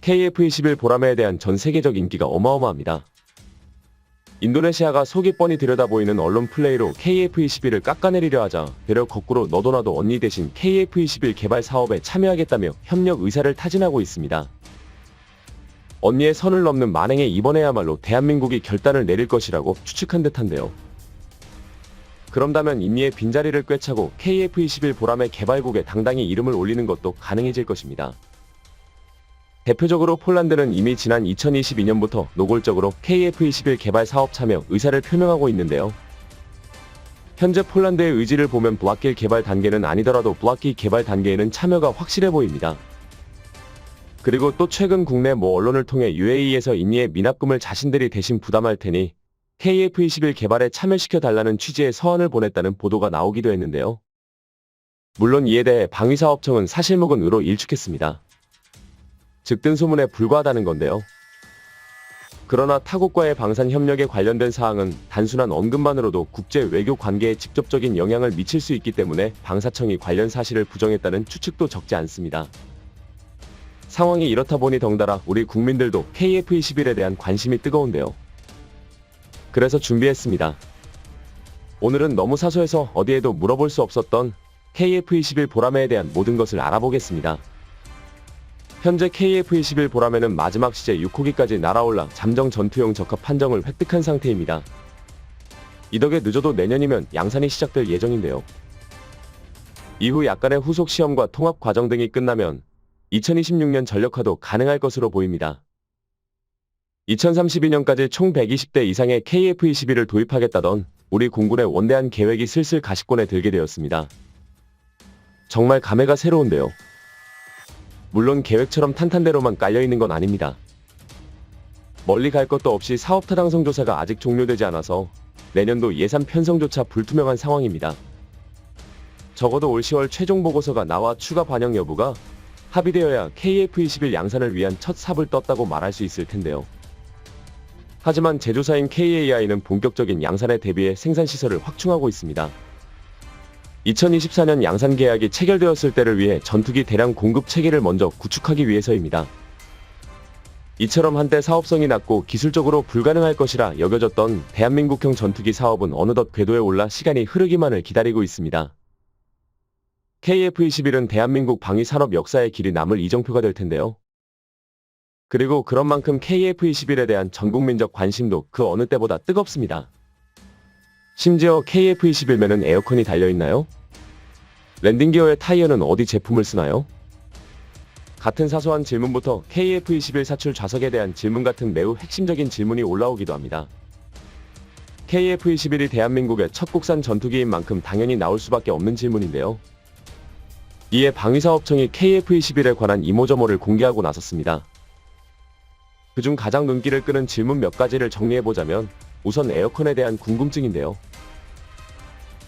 KF-21 보라매에 대한 전 세계적 인기가 어마어마합니다. 인도네시아가 속이 뻔히 들여다보이는 언론 플레이로 KF-21을 깎아내리려 하자 배려 거꾸로 너도 나도 언니 대신 KF-21 개발 사업에 참여하겠다며 협력 의사를 타진하고 있습니다. 언니의 선을 넘는 만행에 이번에야말로 대한민국이 결단을 내릴 것이라고 추측한 듯한데요. 그런다면 인니의 빈자리를 꿰차고 KF-21 보라매 개발국에 당당히 이름을 올리는 것도 가능해질 것입니다. 대표적으로 폴란드는 이미 지난 2022년부터 노골적으로 KF-21 개발 사업 참여 의사를 표명하고 있는데요. 현재 폴란드의 의지를 보면 블락길 개발 단계는 아니더라도 블락기 개발 단계에는 참여가 확실해 보입니다. 그리고 또 최근 국내 모 언론을 통해 UAE에서 인니의 미납금을 자신들이 대신 부담할 테니 KF-21 개발에 참여시켜달라는 취지의 서한을 보냈다는 보도가 나오기도 했는데요. 물론 이에 대해 방위사업청은 사실무근 으로 일축했습니다. 즉 든 소문에 불과하다는 건데요. 그러나 타국과의 방산 협력에 관련된 사항은 단순한 언급만으로도 국제 외교 관계에 직접적인 영향을 미칠 수 있기 때문에 방사청이 관련 사실을 부정했다는 추측도 적지 않습니다. 상황이 이렇다 보니 덩달아 우리 국민들도 KF-21에 대한 관심이 뜨거운데요. 그래서 준비했습니다. 오늘은 너무 사소해서 어디에도 물어볼 수 없었던 KF-21 보라매에 대한 모든 것을 알아보겠습니다. 현재 KF-21 보라매는 마지막 시제 6호기까지 날아올라 잠정 전투용 적합 판정을 획득한 상태입니다. 이 덕에 늦어도 내년이면 양산이 시작될 예정인데요. 이후 약간의 후속 시험과 통합 과정 등이 끝나면 2026년 전력화도 가능할 것으로 보입니다. 2032년까지 총 120대 이상의 KF-21을 도입하겠다던 우리 공군의 원대한 계획이 슬슬 가시권에 들게 되었습니다. 정말 감회가 새로운데요. 물론 계획처럼 탄탄대로만 깔려있는 건 아닙니다. 멀리 갈 것도 없이 사업 타당성 조사가 아직 종료되지 않아서 내년도 예산 편성조차 불투명한 상황입니다. 적어도 올 10월 최종 보고서가 나와 추가 반영 여부가 합의되어야 KF-21 양산을 위한 첫 삽을 떴다고 말할 수 있을 텐데요. 하지만 제조사인 KAI는 본격적인 양산에 대비해 생산시설을 확충하고 있습니다. 2024년 양산 계약이 체결되었을 때를 위해 전투기 대량 공급 체계를 먼저 구축하기 위해서입니다. 이처럼 한때 사업성이 낮고 기술적으로 불가능할 것이라 여겨졌던 대한민국형 전투기 사업은 어느덧 궤도에 올라 시간이 흐르기만을 기다리고 있습니다. KF-21은 대한민국 방위산업 역사의 길이 남을 이정표가 될 텐데요. 그리고 그런 만큼 KF-21에 대한 전국민적 관심도 그 어느 때보다 뜨겁습니다. 심지어 KF-21매는 에어컨이 달려있나요? 랜딩기어의 타이어는 어디 제품을 쓰나요? 같은 사소한 질문부터 KF-21 사출 좌석에 대한 질문 같은 매우 핵심적인 질문이 올라오기도 합니다. KF-21이 대한민국의 첫 국산 전투기인 만큼 당연히 나올 수밖에 없는 질문인데요. 이에 방위사업청이 KF-21에 관한 이모저모를 공개하고 나섰습니다. 그중 가장 눈길을 끄는 질문 몇 가지를 정리해보자면 우선 에어컨에 대한 궁금증인데요.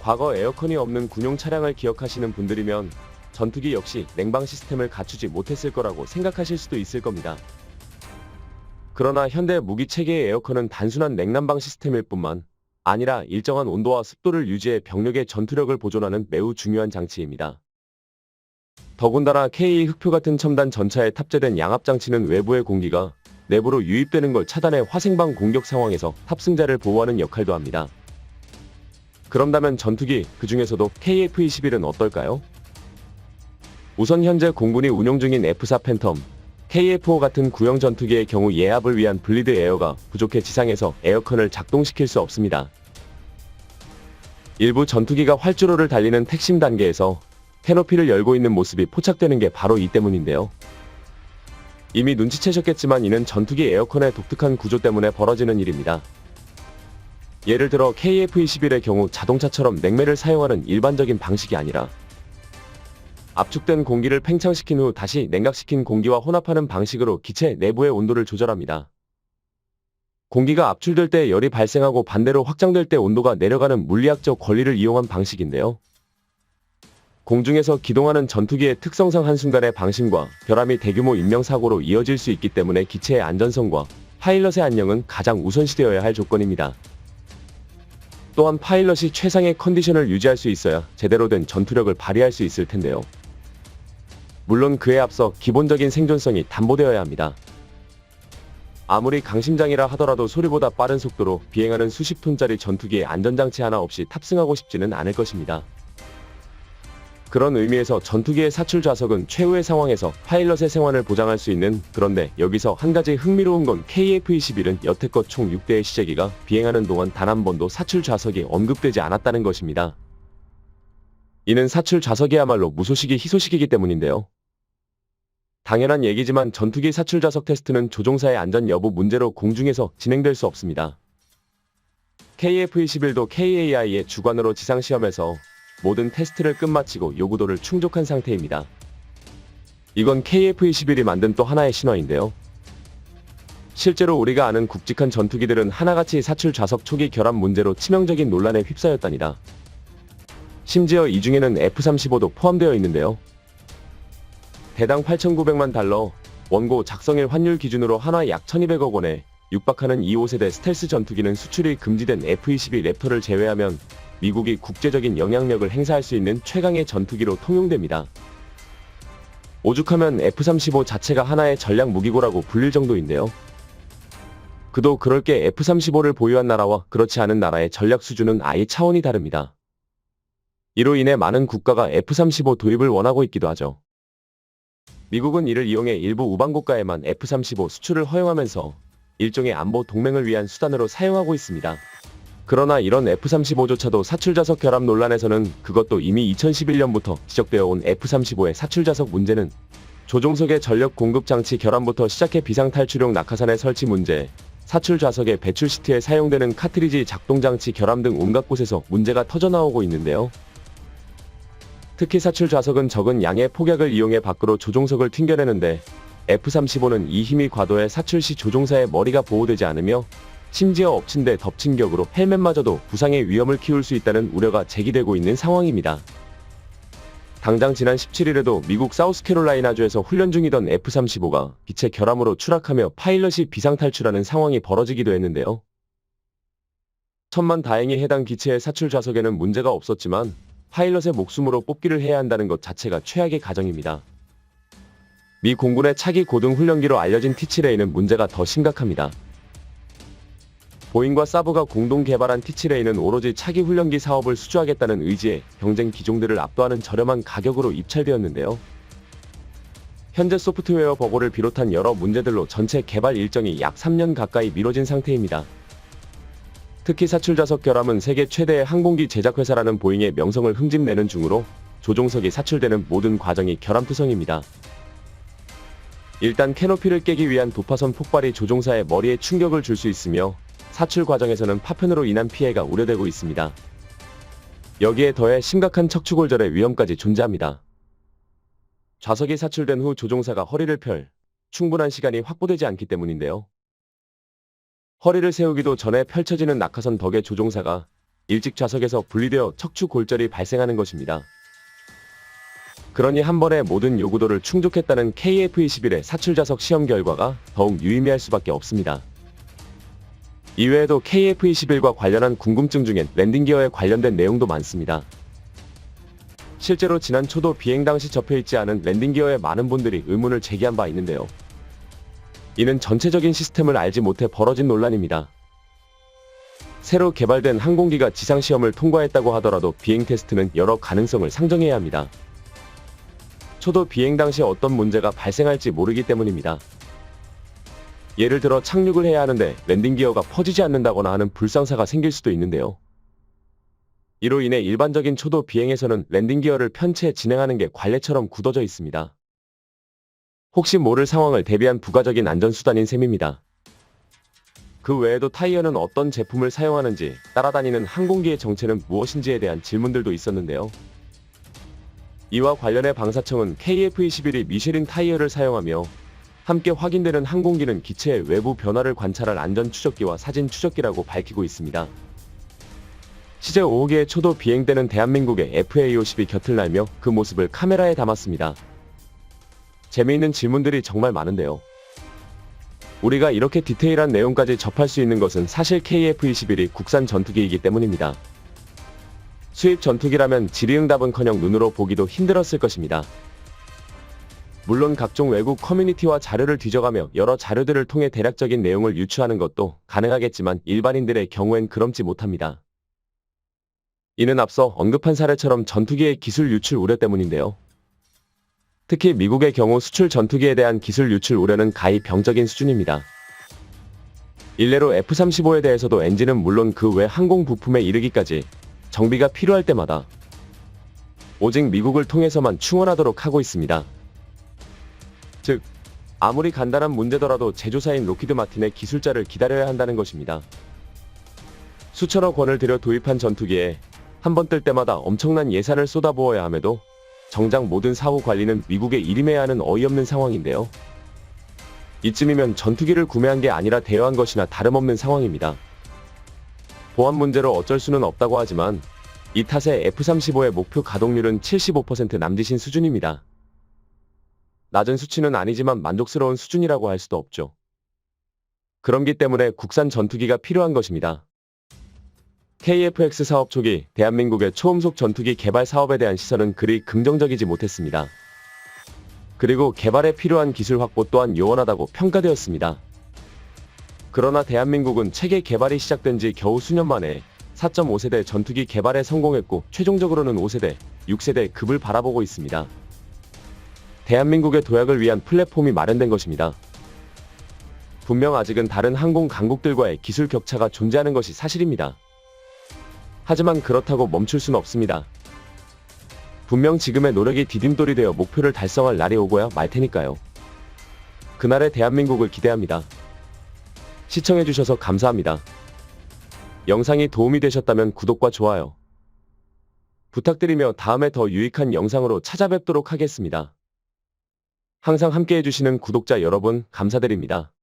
과거 에어컨이 없는 군용 차량을 기억하시는 분들이면 전투기 역시 냉방 시스템을 갖추지 못했을 거라고 생각하실 수도 있을 겁니다. 그러나 현대 무기 체계의 에어컨은 단순한 냉난방 시스템일 뿐만 아니라 일정한 온도와 습도를 유지해 병력의 전투력을 보존하는 매우 중요한 장치입니다. 더군다나 KA 흑표 같은 첨단 전차에 탑재된 양압장치는 외부의 공기가 내부로 유입되는 걸 차단해 화생방 공격 상황에서 탑승자를 보호하는 역할도 합니다. 그런다면 전투기, 그 중에서도 KF-21은 어떨까요? 우선 현재 공군이 운용 중인 F4 팬텀, KF-5 같은 구형 전투기의 경우 예압을 위한 블리드 에어가 부족해 지상에서 에어컨을 작동시킬 수 없습니다. 일부 전투기가 활주로를 달리는 택심 단계에서 캐노피를 열고 있는 모습이 포착되는 게 바로 이 때문인데요. 이미 눈치채셨겠지만 이는 전투기 에어컨의 독특한 구조 때문에 벌어지는 일입니다. 예를 들어 KF-21의 경우 자동차처럼 냉매를 사용하는 일반적인 방식이 아니라 압축된 공기를 팽창시킨 후 다시 냉각시킨 공기와 혼합하는 방식으로 기체 내부의 온도를 조절합니다. 공기가 압출될 때 열이 발생하고 반대로 확장될 때 온도가 내려가는 물리학적 권리를 이용한 방식인데요. 공중에서 기동하는 전투기의 특성상 한순간의 방심과 결함이 대규모 인명사고로 이어질 수 있기 때문에 기체의 안전성과 파일럿의 안녕은 가장 우선시되어야 할 조건입니다. 또한 파일럿이 최상의 컨디션을 유지할 수 있어야 제대로 된 전투력을 발휘할 수 있을 텐데요. 물론 그에 앞서 기본적인 생존성이 담보되어야 합니다. 아무리 강심장이라 하더라도 소리보다 빠른 속도로 비행하는 수십 톤짜리 전투기에 안전장치 하나 없이 탑승하고 싶지는 않을 것입니다. 그런 의미에서 전투기의 사출 좌석은 최후의 상황에서 파일럿의 생환을 보장할 수 있는, 그런데 여기서 한 가지 흥미로운 건 KF-21은 여태껏 총 6대의 시제기가 비행하는 동안 단 한 번도 사출 좌석이 언급되지 않았다는 것입니다. 이는 사출 좌석이야말로 무소식이 희소식이기 때문인데요. 당연한 얘기지만 전투기 사출 좌석 테스트는 조종사의 안전 여부 문제로 공중에서 진행될 수 없습니다. KF-21도 KAI의 주관으로 지상시험에서 모든 테스트를 끝마치고 요구도를 충족한 상태입니다. 이건 KF-21이 만든 또 하나의 신화인데요. 실제로 우리가 아는 굵직한 전투기들은 하나같이 사출 좌석 초기 결함 문제로 치명적인 논란에 휩싸였답니다. 심지어 이 중에는 F-35도 포함되어 있는데요. 대당 8,900만 달러, 원고 작성일 환율 기준으로 한화 약 1,200억 원에 육박하는 2호세대 스텔스 전투기는 수출이 금지된 F-22 랩터를 제외하면 미국이 국제적인 영향력을 행사할 수 있는 최강의 전투기로 통용됩니다. 오죽하면 F-35 자체가 하나의 전략 무기고라고 불릴 정도인데요. 그도 그럴 게 F-35를 보유한 나라와 그렇지 않은 나라의 전략 수준은 아예 차원이 다릅니다. 이로 인해 많은 국가가 F-35 도입을 원하고 있기도 하죠. 미국은 이를 이용해 일부 우방국가에만 F-35 수출을 허용하면서 일종의 안보 동맹을 위한 수단으로 사용하고 있습니다. 그러나 이런 F-35조차도 사출좌석 결함 논란에서는 그것도 이미 2011년부터 지적되어 온 F-35의 사출좌석 문제는 조종석의 전력 공급 장치 결함부터 시작해 비상탈출용 낙하산의 설치 문제, 사출좌석의 배출 시트에 사용되는 카트리지 작동 장치 결함 등 온갖 곳에서 문제가 터져나오고 있는데요. 특히 사출 좌석은 적은 양의 폭약을 이용해 밖으로 조종석을 튕겨내는데 F-35는 이 힘이 과도해 사출 시 조종사의 머리가 보호되지 않으며 심지어 엎친 데 덮친 격으로 헬멧마저도 부상의 위험을 키울 수 있다는 우려가 제기되고 있는 상황입니다. 당장 지난 17일에도 미국 사우스캐롤라이나주에서 훈련 중이던 F-35가 기체 결함으로 추락하며 파일럿이 비상탈출하는 상황이 벌어지기도 했는데요. 천만다행히 해당 기체의 사출 좌석에는 문제가 없었지만 파일럿의 목숨으로 뽑기를 해야 한다는 것 자체가 최악의 가정입니다. 미 공군의 차기 고등 훈련기로 알려진 T-7A는 문제가 더 심각합니다. 보잉과 사브가 공동 개발한 T-7A는 오로지 차기 훈련기 사업을 수주하겠다는 의지에 경쟁 기종들을 압도하는 저렴한 가격으로 입찰되었는데요. 현재 소프트웨어 버그를 비롯한 여러 문제들로 전체 개발 일정이 약 3년 가까이 미뤄진 상태입니다. 특히 사출좌석 결함은 세계 최대의 항공기 제작회사라는 보잉의 명성을 흠집내는 중으로 조종석이 사출되는 모든 과정이 결함투성입니다. 일단 캐노피를 깨기 위한 도파선 폭발이 조종사의 머리에 충격을 줄 수 있으며 사출 과정에서는 파편으로 인한 피해가 우려되고 있습니다. 여기에 더해 심각한 척추골절의 위험까지 존재합니다. 좌석이 사출된 후 조종사가 허리를 펼 충분한 시간이 확보되지 않기 때문인데요. 허리를 세우기도 전에 펼쳐지는 낙하선 덕에 조종사가 일찍 좌석에서 분리되어 척추 골절이 발생하는 것입니다. 그러니 한 번에 모든 요구도를 충족했다는 KF-21의 사출좌석 시험 결과가 더욱 유의미할 수밖에 없습니다. 이외에도 KF-21과 관련한 궁금증 중엔 랜딩기어에 관련된 내용도 많습니다. 실제로 지난 초도 비행 당시 접혀있지 않은 랜딩기어에 많은 분들이 의문을 제기한 바 있는데요. 이는 전체적인 시스템을 알지 못해 벌어진 논란입니다. 새로 개발된 항공기가 지상시험을 통과했다고 하더라도 비행 테스트는 여러 가능성을 상정해야 합니다. 초도 비행 당시 어떤 문제가 발생할지 모르기 때문입니다. 예를 들어 착륙을 해야 하는데 랜딩기어가 퍼지지 않는다거나 하는 불상사가 생길 수도 있는데요. 이로 인해 일반적인 초도 비행에서는 랜딩기어를 편채 진행하는 게 관례처럼 굳어져 있습니다. 혹시 모를 상황을 대비한 부가적인 안전수단인 셈입니다. 그 외에도 타이어는 어떤 제품을 사용하는지, 따라다니는 항공기의 정체는 무엇인지에 대한 질문들도 있었는데요. 이와 관련해 방사청은 KF-21이 미쉐린 타이어를 사용하며 함께 확인되는 항공기는 기체의 외부 변화를 관찰할 안전 추적기와 사진 추적기라고 밝히고 있습니다. 시제 5호기의 초도 비행 때는 대한민국의 FA-50이 곁을 날며 그 모습을 카메라에 담았습니다. 재미있는 질문들이 정말 많은데요. 우리가 이렇게 디테일한 내용까지 접할 수 있는 것은 사실 KF-21이 국산 전투기이기 때문입니다. 수입 전투기라면 질의응답은커녕 눈으로 보기도 힘들었을 것입니다. 물론 각종 외국 커뮤니티와 자료를 뒤져가며 여러 자료들을 통해 대략적인 내용을 유추하는 것도 가능하겠지만 일반인들의 경우엔 그럼지 못합니다. 이는 앞서 언급한 사례처럼 전투기의 기술 유출 우려 때문인데요. 특히 미국의 경우 수출 전투기에 대한 기술 유출 우려는 가히 병적인 수준입니다. 일례로 F-35에 대해서도 엔진은 물론 그 외 항공 부품에 이르기까지 정비가 필요할 때마다 오직 미국을 통해서만 충원하도록 하고 있습니다. 즉, 아무리 간단한 문제더라도 제조사인 로키드 마틴의 기술자를 기다려야 한다는 것입니다. 수천억 원을 들여 도입한 전투기에 한 번 뜰 때마다 엄청난 예산을 쏟아부어야 함에도 정작 모든 사후 관리는 미국에 일임해야 하는 어이없는 상황인데요. 이쯤이면 전투기를 구매한 게 아니라 대여한 것이나 다름없는 상황입니다. 보안 문제로 어쩔 수는 없다고 하지만 이 탓에 F-35의 목표 가동률은 75% 남짓인 수준입니다. 낮은 수치는 아니지만 만족스러운 수준이라고 할 수도 없죠. 그런기 때문에 국산 전투기가 필요한 것입니다. KF-X 사업 초기 대한민국의 초음속 전투기 개발 사업에 대한 시선은 그리 긍정적이지 못했습니다. 그리고 개발에 필요한 기술 확보 또한 요원하다고 평가되었습니다. 그러나 대한민국은 체계 개발이 시작된 지 겨우 수년 만에 4.5세대 전투기 개발에 성공했고 최종적으로는 5세대, 6세대 급을 바라보고 있습니다. 대한민국의 도약을 위한 플랫폼이 마련된 것입니다. 분명 아직은 다른 항공 강국들과의 기술 격차가 존재하는 것이 사실입니다. 하지만 그렇다고 멈출 수는 없습니다. 분명 지금의 노력이 디딤돌이 되어 목표를 달성할 날이 오고야 말 테니까요. 그날의 대한민국을 기대합니다. 시청해주셔서 감사합니다. 영상이 도움이 되셨다면 구독과 좋아요 부탁드리며 다음에 더 유익한 영상으로 찾아뵙도록 하겠습니다. 항상 함께해주시는 구독자 여러분 감사드립니다.